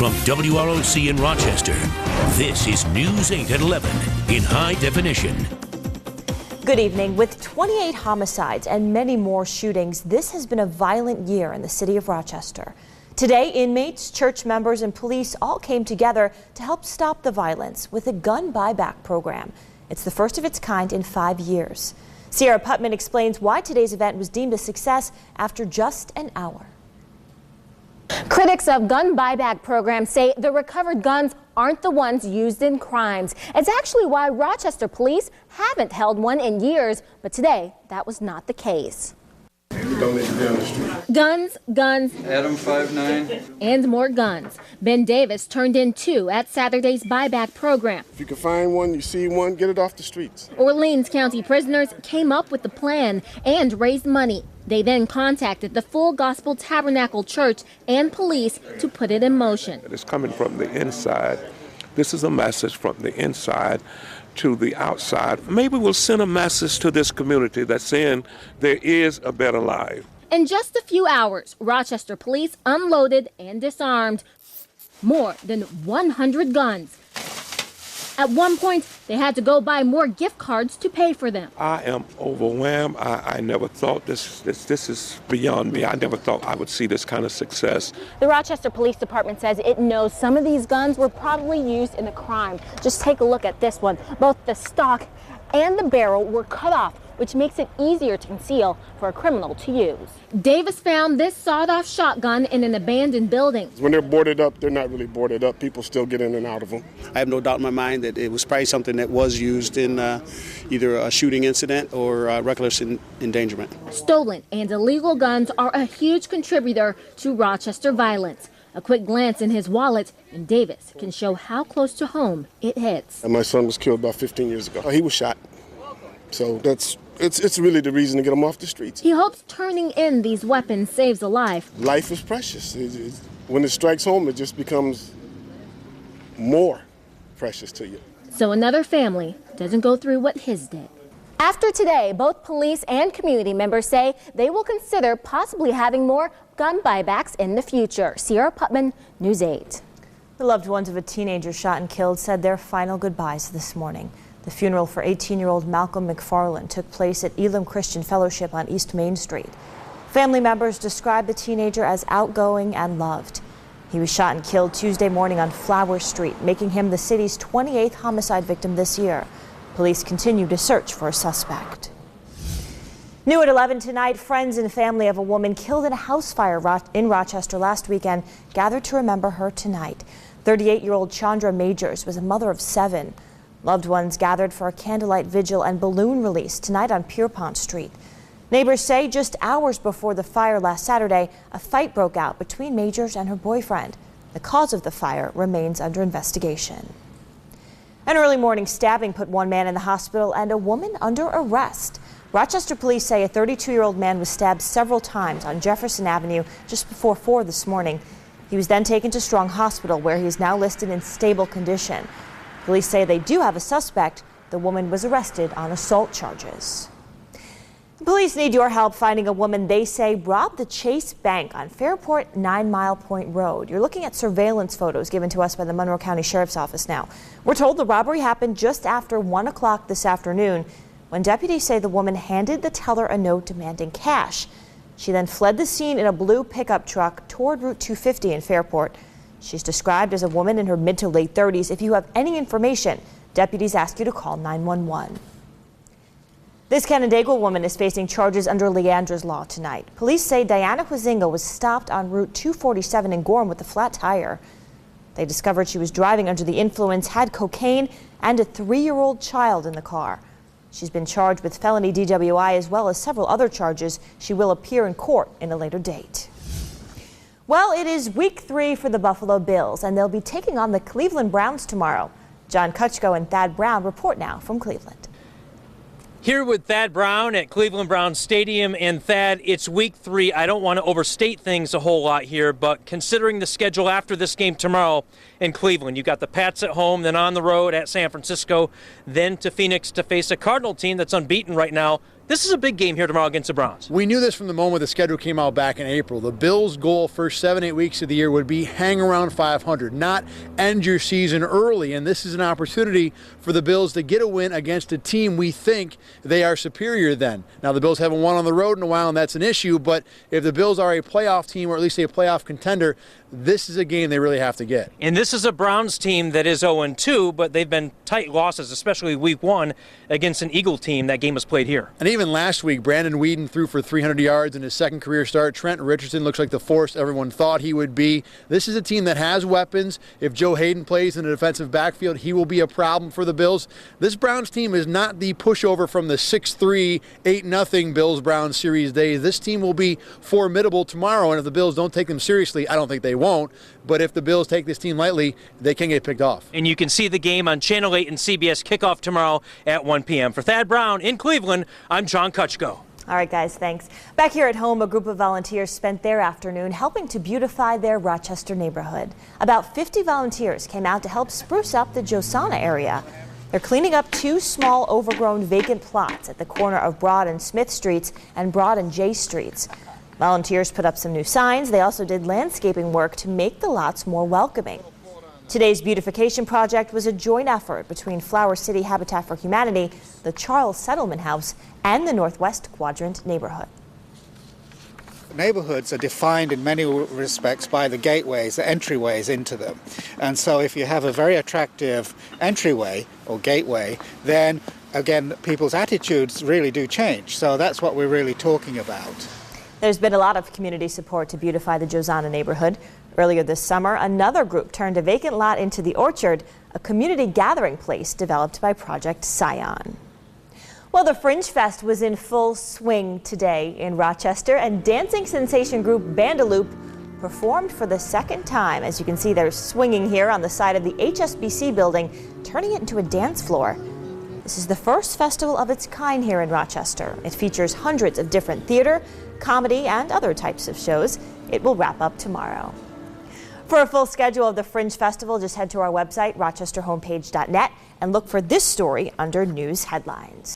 From WROC in Rochester, this is News 8 at 11 in high definition. Good evening. With 28 homicides and many more shootings, this has been a violent year in the city of Rochester. Today, inmates, church members, and police all came together to help stop the violence with a gun buyback program. It's the first of its kind in 5 years. Sierra Putman explains why today's event was deemed a success after just an hour. Critics of gun buyback programs say the recovered guns aren't the ones used in crimes. It's actually why Rochester police haven't held one in years, but today that was not the case. Don't let you down the street. Guns, Adam 5'9", and more guns. Ben Davis turned in 2 at Saturday's buyback program. If you can find one, you see one, get it off the streets. Orleans County prisoners came up with the plan and raised money. They then contacted the Full Gospel Tabernacle Church and police to put it in motion. It's coming from the inside. This is a message from the inside to the outside. Maybe we'll send a message to this community that's saying there is a better life. In just a few hours, Rochester police unloaded and disarmed more than 100 guns. At one point, they had to go buy more gift cards to pay for them. I am overwhelmed. I never thought this is beyond me. I never thought I would see this kind of success. The Rochester Police Department says it knows some of these guns were probably used in a crime. Just take a look at this one. Both the stock and the barrel were cut off, which makes it easier to conceal for a criminal to use. Davis found this sawed-off shotgun in an abandoned building. When they're boarded up, they're not really boarded up. People still get in and out of them. I have no doubt in my mind that it was probably something that was used in either a shooting incident or reckless endangerment. Stolen and illegal guns are a huge contributor to Rochester violence. A quick glance in his wallet, and Davis can show how close to home it hits. And my son was killed about 15 years ago. He was shot. So it's really the reason to get them off the streets. He hopes turning in these weapons saves a life. Life is precious. When it strikes home, it just becomes more precious to you. So another family doesn't go through what his did. After today, both police and community members say they will consider possibly having more gun buybacks in the future. Sierra Putman, News 8. The loved ones of a teenager shot and killed said their final goodbyes this morning. The funeral for 18-year-old Malcolm McFarland took place at Elam Christian Fellowship on East Main Street. Family members described the teenager as outgoing and loved. He was shot and killed Tuesday morning on Flower Street, making him the city's 28th homicide victim this year. Police continue to search for a suspect. New at 11 tonight, friends and family of a woman killed in a house fire in Rochester last weekend gathered to remember her tonight. 38-year-old Chandra Majors was a mother of 7. Loved ones gathered for a candlelight vigil and balloon release tonight on Pierpont Street. Neighbors say just hours before the fire last Saturday, a fight broke out between Majors and her boyfriend. The cause of the fire remains under investigation. An early morning stabbing put one man in the hospital and a woman under arrest. Rochester police say a 32-year-old man was stabbed several times on Jefferson Avenue just before 4 this morning. He was then taken to Strong Hospital, where he is now listed in stable condition. Police say they do have a suspect. The woman was arrested on assault charges. Police need your help finding a woman they say robbed the Chase Bank on Fairport 9 Mile Point Road. You're looking at surveillance photos given to us by the Monroe County Sheriff's Office now. We're told the robbery happened just after 1 o'clock this afternoon when deputies say the woman handed the teller a note demanding cash. She then fled the scene in a blue pickup truck toward Route 250 in Fairport. She's described as a woman in her mid to late 30s. If you have any information, deputies ask you to call 911. This Canandaigua woman is facing charges under Leandra's law tonight. Police say Diana Huizinga was stopped on Route 247 in Gorham with a flat tire. They discovered she was driving under the influence, had cocaine, and a 3-year-old child in the car. She's been charged with felony DWI as well as several other charges. She will appear in court in a later date. Well, it is week 3 for the Buffalo Bills, and they'll be taking on the Cleveland Browns tomorrow. John Kutchko and Thad Brown report now from Cleveland. Here with Thad Brown at Cleveland Browns Stadium. And Thad, it's week 3. I don't want to overstate things a whole lot here, but considering the schedule after this game tomorrow in Cleveland, you got the Pats at home, then on the road at San Francisco, then to Phoenix to face a Cardinal team that's unbeaten right now, This is a big game here tomorrow against the Browns. We knew this from the moment the schedule came out back in April. The Bills' goal first 7-8 weeks of the year would be hang around 500, not end your season early. And this is an opportunity for the Bills to get a win against a team we think they are superior than. Now, the Bills haven't won on the road in a while, and that's an issue. But if the Bills are a playoff team, or at least a playoff contender, this is a game they really have to get. And this is a Browns team that is 0-2, but they've been tight losses, especially week 1 against an Eagle team. That game was played here. And even last week, Brandon Weeden threw for 300 yards in his second career start. Trent Richardson looks like the force everyone thought he would be. This is a team that has weapons. If Joe Hayden plays in the defensive backfield, he will be a problem for the Bills. This Browns team is not the pushover from the 6-3, 8-0 Bills-Browns series days. This team will be formidable tomorrow, and if the Bills don't take them seriously, I don't think they won't. But if the Bills take this team lightly, they can get picked off. And you can see the game on Channel 8 and CBS kickoff tomorrow at 1 p.m. For Thad Brown in Cleveland, I'm John Kutchko. All right, guys, thanks. Back here at home, a group of volunteers spent their afternoon helping to beautify their Rochester neighborhood. About 50 volunteers came out to help spruce up the Josana area. They're cleaning up 2 small overgrown vacant plots at the corner of Broad and Smith Streets and Broad and J Streets. Volunteers put up some new signs. They also did landscaping work to make the lots more welcoming. Today's beautification project was a joint effort between Flower City Habitat for Humanity, the Charles Settlement House, and the Northwest Quadrant neighborhood. Neighborhoods are defined in many respects by the gateways, the entryways into them. And so if you have a very attractive entryway or gateway, then again, people's attitudes really do change. So that's what we're really talking about. There's been a lot of community support to beautify the Josana neighborhood. Earlier this summer, another group turned a vacant lot into the Orchard, a community gathering place developed by Project Scion. Well, the Fringe Fest was in full swing today in Rochester, and dancing sensation group Bandaloop performed for the second time. As you can see, they're swinging here on the side of the HSBC building, turning it into a dance floor. This is the first festival of its kind here in Rochester. It features hundreds of different theater, comedy, and other types of shows. It will wrap up tomorrow. For a full schedule of the Fringe Festival, just head to our website, rochesterhomepage.net, and look for this story under News Headlines.